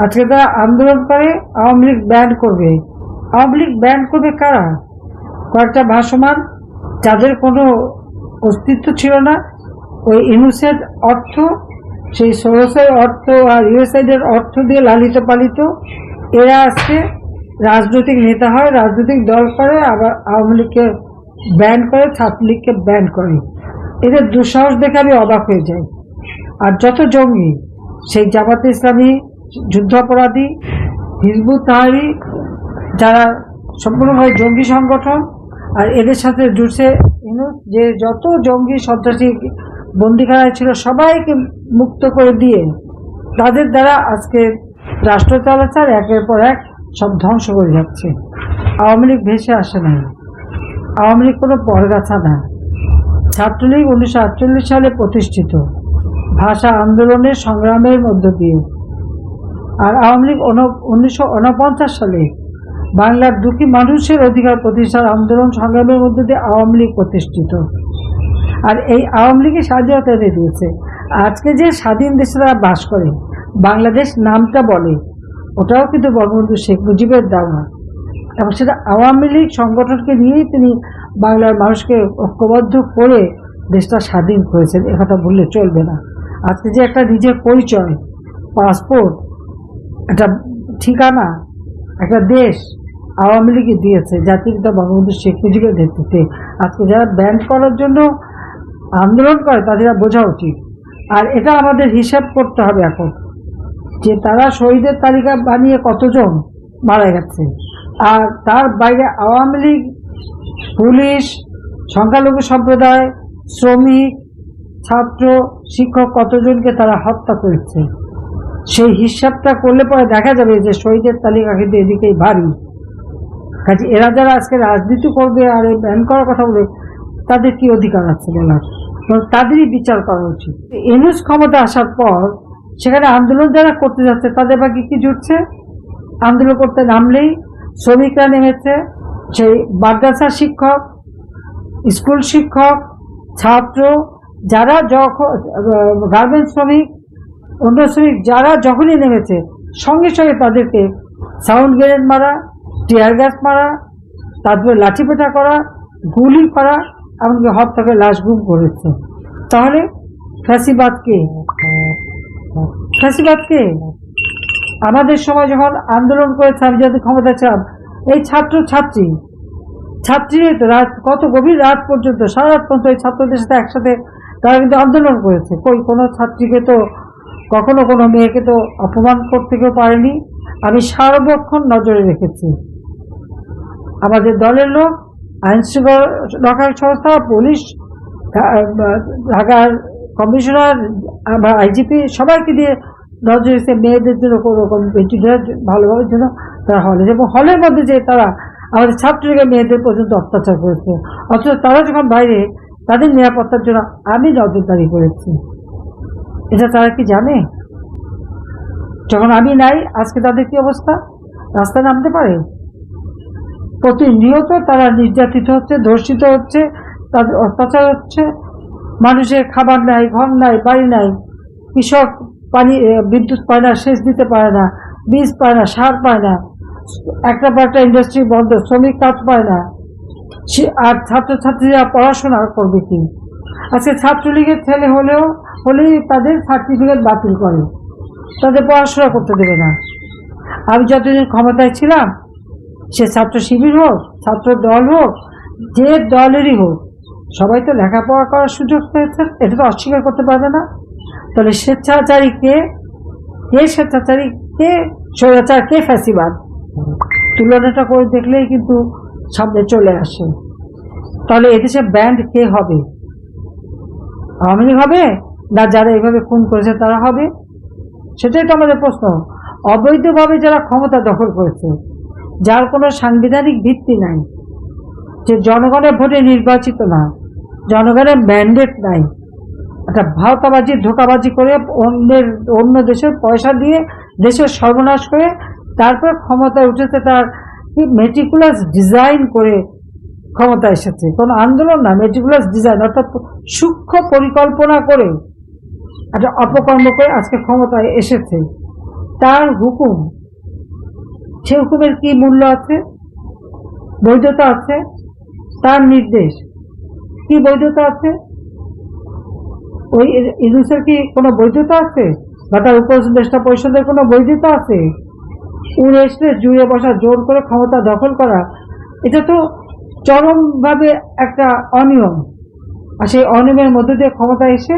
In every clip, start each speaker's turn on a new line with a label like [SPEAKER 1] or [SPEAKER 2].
[SPEAKER 1] আজকে তারা আন্দোলন করে আওয়ামী লীগ ব্যান করবে। আওয়ামী লীগ ব্যান করবে কারা? কয়েকটা ভাসমান যাদের কোনো অস্তিত্ব ছিল না, ওই ইউনুসের অর্থ, সেই সোরসের অর্থ আর ইউএসআইডের অর্থ দিয়ে লালিত পালিত এরা আজকে রাজনৈতিক নেতা হয়, রাজনৈতিক দল করে, আবার আওয়ামী লীগকে ব্যান করে, ছাত্রলীগকে ব্যান করে। এদের দুঃসাহস দেখে আমি অবাক হয়ে যাই। আর যত জঙ্গি, সেই জামাতে ইসলামী, যুদ্ধাপরাধী, হিজবুত তাহরীর, যারা সম্পূর্ণভাবে জঙ্গি সংগঠন, আর এদের সাথে জুড়ছে ইউনূস, যে যত জঙ্গি সন্ত্রাসী বন্দিখানায় ছিল সবাইকে মুক্ত করে দিয়ে তাদের দ্বারা আজকে রাষ্ট্র চালাচ্ছে, আর একের পর এক সব ধ্বংস করে যাচ্ছে। আওয়ামী লীগ ভেসে আসে নাই, আওয়ামী লীগ কোনো পরগাছা না। ছাত্রলীগ 1948 সালে প্রতিষ্ঠিত, ভাষা আন্দোলনের সংগ্রামের মধ্য দিয়ে। আর আওয়ামী লীগ 1949 সালে বাংলার দুঃখী মানুষের অধিকার প্রতিষ্ঠার আন্দোলন সংগ্রামের মধ্য দিয়ে আওয়ামী লীগ প্রতিষ্ঠিত। আর এই আওয়ামী লীগের স্বাধীনতা এনে দিয়েছে। আজকে যে স্বাধীন দেশে তারা বাস করে, বাংলাদেশ নামটা বলে, ওটাও কিন্তু বঙ্গবন্ধু শেখ মুজিবের দেওয়া, এবং সেটা আওয়ামী লীগ সংগঠনকে নিয়েই তিনি বাংলার মানুষকে ঐক্যবদ্ধ করে দেশটা স্বাধীন করেছেন। একথা বললে চলবে না। আজকে যে একটা নিজের পরিচয়, পাসপোর্ট, একটা ঠিকানা, একটা দেশ আওয়ামী লীগই দিয়েছে, জাতির পিতা বঙ্গবন্ধু শেখ মুজিবের নেতৃত্বে। আজকে যারা ব্যান করার জন্য আন্দোলন করে তাদের বোঝা উচিত। আর এটা আমাদের হিসাব করতে হবে এখন, যে তারা শহীদের তালিকা বানিয়ে কতজন মারা গেছে, আর তার বাইরে আওয়ামী লীগ, পুলিশ, সংখ্যালঘু সম্প্রদায়, শ্রমিক, ছাত্র, শিক্ষক কতজনকে তারা হত্যা করেছে। সেই হিসাবটা করলে পরে দেখা যাবে যে শহীদের তালিকা কিন্তু এদিকেই ভারী। কাজে এরা যারা আজকে রাজনীতি করবে আর এই ব্যান করার কথা বলবে, তাদের কি অধিকার আছে বলার? তাদেরই বিচার করা উচিত। ইউনূস ক্ষমতা আসার পর সেখানে আন্দোলন যারা করতে যাচ্ছে তাদের বাকি কি জুটছে? আন্দোলন করতে নামলেই শ্রমিকরা নেমেছে, সেই মাদ্রাসা শিক্ষক, স্কুল শিক্ষক, ছাত্র, যারা যখন গার্মেন্টস শ্রমিক, অন্য শ্রমিক, যারা যখনই নেমেছে সঙ্গে সঙ্গে তাদেরকে সাউন্ড গ্রেনেড মারা, টিয়ার গ্যাস মারা, তারপরে লাঠিপেটা করা, গুলি করা, এমনকি হত্যা করে লাশ গুম করেছে। তাহলে ফ্যাসিবাদ কে? ফ্যাসিবাদ কে? আমাদের সময় যখন আন্দোলন করেছে, আমি যাদের ক্ষমতা ছিলাম, এই ছাত্রী তো রাত, কত গভীর রাত পর্যন্ত, সারা রাত পর্যন্ত এই ছাত্রদের সাথে একসাথে তারা কিন্তু আন্দোলন করেছে। কোনো ছাত্রীকে তো, কখনো কোনো মেয়েকে তো অপমান করতে কেউ পারেনি। আমি সার্বক্ষণ নজরে রেখেছি। আমাদের দলের লোক, আইন শৃঙ্খলা রক্ষার সংস্থা, পুলিশ, ঢাকার কমিশনার, আইজিপি, সবাইকে দিয়ে নজর রেখেছে মেয়েদের জন্য কোনো রকম বেটিদের ভালোভাবে জন্য তারা হলে, এবং হলের মধ্যে যে তারা আমাদের ছাত্রলীগের মেয়েদের পর্যন্ত অত্যাচার করেছে, অথচ তারা যখন বাইরে, তাদের নিরাপত্তার জন্য আমি নজরদারি করেছি। এটা তারা কি জানে? যখন আমি নাই, আজকে তাদের কি অবস্থা? রাস্তায় নামতে পারে? প্রতিনিয়ত তারা নির্যাতিত হচ্ছে, ধর্ষিত হচ্ছে, তাদের অত্যাচার হচ্ছে। মানুষের খাবার নাই, ঘর নাই, বাড়ি নাই, কৃষক পানি, বিদ্যুৎ পায় না, সেচ দিতে পারে না, বীজ পায় না, সার পায় না, একটা পর একটা ইন্ডাস্ট্রি বন্ধ, শ্রমিক কাজ পায় না। আর ছাত্রছাত্রীরা পড়াশোনা করবে কি? আজকে ছাত্রলীগের ছেলে হলেই তাদের সার্টিফিকেট বাতিল করে, তাদের পড়াশোনা করতে দেবে না। আমি যতদিন ক্ষমতায় ছিলাম, সে ছাত্র শিবির হোক, ছাত্র দল হোক, যে দলেরই হোক, সবাই তো লেখাপড়া করার সুযোগ পেয়েছে, এটা তো অস্বীকার করতে পারবে না। তাহলে স্বেচ্ছাচারী কে? স্বেচ্ছাচারী কে? স্বৈরাচার কে? ফ্যাসিবাদ? তুলনাটা করে দেখলেই কিন্তু সামনে চলে আসে। তাহলে এদেশে ব্যান্ড কে হবে? আওয়ামী লীগ হবে, না যারা এইভাবে খুন করেছে তারা হবে? সেটাই তো আমাদের প্রশ্ন। অবৈধভাবে যারা ক্ষমতা দখল করেছে, যার কোনো সাংবিধানিক ভিত্তি নাই, যে জনগণের ভোটে নির্বাচিত না, জনগণের ম্যান্ডেট নাই, একটা ভাওতাবাজি, ধোকাবাজি করে অন্য দেশের পয়সা দিয়ে দেশের সর্বনাশ করে তারপর ক্ষমতায় উঠেছে, তার কি মেটিকুলাস ডিজাইন করে ক্ষমতা এসেছে। কোনো আন্দোলন না, মেটিকুলাস ডিজাইন, অর্থাৎ সূক্ষ্ম পরিকল্পনা করে একটা অপকর্ম করে আজকে ক্ষমতায় এসেছে। তার হুকুম, সে হুকুমের কি মূল্য আছে, বৈধতা আছে? তার নির্দেশ কি বৈধতা আছে? ওই ইউনূসের কি কোনো বৈধতা আছে, বা তার উপদেষ্টা পরিষদের কোনো বৈধতা আছে? উড়ে এসে জুড়ে বসা, জোর করে ক্ষমতা দখল করা, এটা তো চরমভাবে একটা অনিয়ম। আর সেই অনিয়মের মধ্যে দিয়ে ক্ষমতা এসে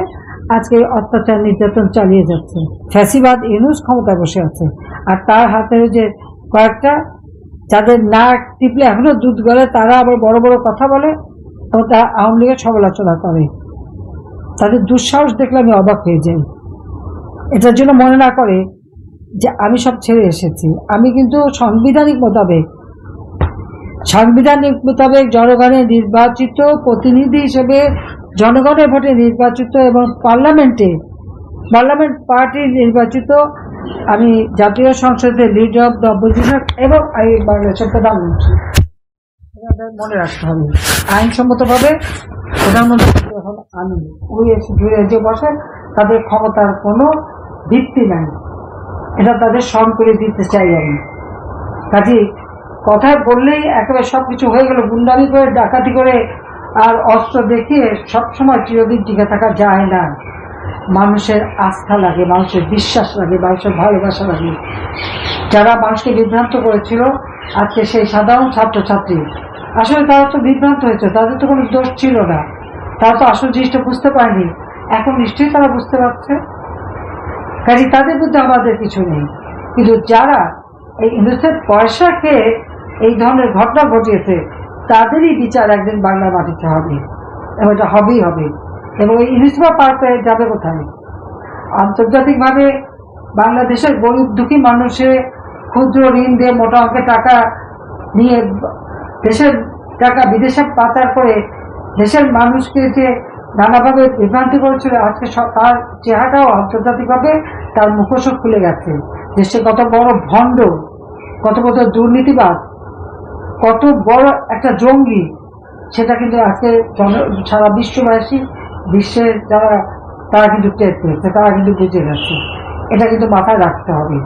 [SPEAKER 1] আজকে অত্যাচার নির্যাতন চালিয়ে যাচ্ছে ফ্যাসিবাদ। ইউনূস ক্ষমতায় বসে আছে, আর তার হাতে যে কয়েকটা, যাদের নাক টিপলে এখনো দুধ গলে, তারা আবার বড় বড় কথা বলে এবং তারা আওয়ামী লীগের সমালোচনা করে। তাদের দুঃসাহস দেখলে আমি অবাক হয়ে যাই। এটার জন্য মনে না করে যে আমি সব ছেড়ে এসেছি। আমি কিন্তু সাংবিধানিক মোতাবেক জনগণের নির্বাচিত প্রতিনিধি হিসেবে, জনগণের ভোটে নির্বাচিত এবং পার্লামেন্ট পার্টি নির্বাচিত, আমি জাতীয় সংসদের লিডার অব দ্য অপোজিশন এবং এই বাংলাদেশের প্রধানমন্ত্রী। মনে রাখতে হবে, আইনসম্মতভাবে প্রধানমন্ত্রী যখন আমি জুড়ে যে বসে, তাদের ক্ষমতার কোনো ভিত্তি নাই, এটা তাদের স্মরণ করে দিতে চাই আমি। কাজে কথায় বললেই একেবারে সবকিছু হয়ে গেল, গুন্ডামি করে, ডাকাতি করে আর অস্ত্র দেখিয়ে সবসময় চিরদিন টিকে থাকা যায় না। মানুষের আস্থা লাগে, মানুষের বিশ্বাস লাগে, মানুষের ভালোবাসা লাগে। যারা মানুষকে বিভ্রান্ত করেছিল, আজকে সেই সাধারণ ছাত্রছাত্রী, আসলে তারা তো বিভ্রান্ত হয়েছে, তাদের তো কোনো দোষ ছিল না, তারা তো আসল জিনিসটা বুঝতে পারেনি। এখন নিশ্চয়ই তারা বুঝতে পারছে, কাজে তাদের মধ্যে আমাদের কিছু নেই। কিন্তু যারা এই ইউনূসের পয়সা খেয়ে এই ধরনের ঘটনা ঘটিয়েছে, তাদেরই বিচার একদিন বাংলার মাটিতে হবে, এবং এটা হবেই হবে। এবং এই ইউনূসরা পার পেয়ে যাবে কোথায়? আন্তর্জাতিকভাবে বাংলাদেশের গরিব দুঃখী মানুষের ক্ষুদ্র ঋণ দিয়ে মোটা অঙ্কের টাকা নিয়ে দেশের টাকা বিদেশে পাচার করে দেশের মানুষকে যে নানাভাবে বিভ্রান্তি করেছিল, আজকে তার চেহারাটাও আন্তর্জাতিকভাবে তার মুখোশও খুলে গেছে। দেশে কত বড় ভণ্ড, কত কত দুর্নীতিবাদ, কত বড় একটা জঙ্গি, সেটা কিন্তু আজকে সারা বিশ্বের যারা, তারা কিন্তু টের পেয়েছে, তারা কিন্তু বুঝে গেছে। এটা কিন্তু মাথায় রাখতে হবে,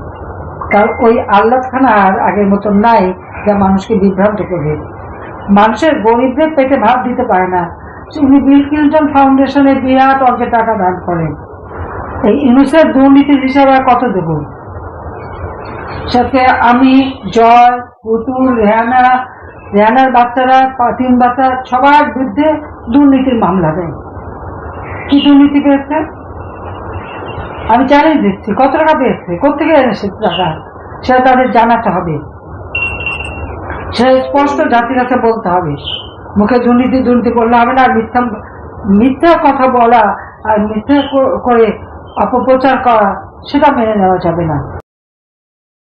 [SPEAKER 1] কারণ ওই আল্লাহখানা আর আগের মতো নাই যা মানুষকে বিভ্রান্ত করবে। মানুষের গরিবদের পেটে ভাত দিতে পারে না, উনি বিল ক্লিন্টন ফাউন্ডেশনে বিরাট অঙ্কের টাকা দান করেন। এই ইউনূসের দুর্নীতির হিসাবে আর কত দেব? সাথে আমি, জয়, পুতুল, রেহানার বাচ্চারা, 3 বাচ্চা, সবার বিরুদ্ধে দুর্নীতির মামলা দেয়। কি দুর্নীতি পেয়েছে আমি চ্যালেঞ্জ দিচ্ছি, কত টাকা পেয়েছে, কোথেকে এনেছে টাকা, সেটা তাদের জানাতে হবে, সেটা স্পষ্ট জাতির কাছে বলতে হবে। মুখে দুর্নীতি করলে হবে না, আর মিথ্যা কথা বলা আর মিথ্যা করে অপপ্রচার করা, সেটা মেনে নেওয়া যাবে না।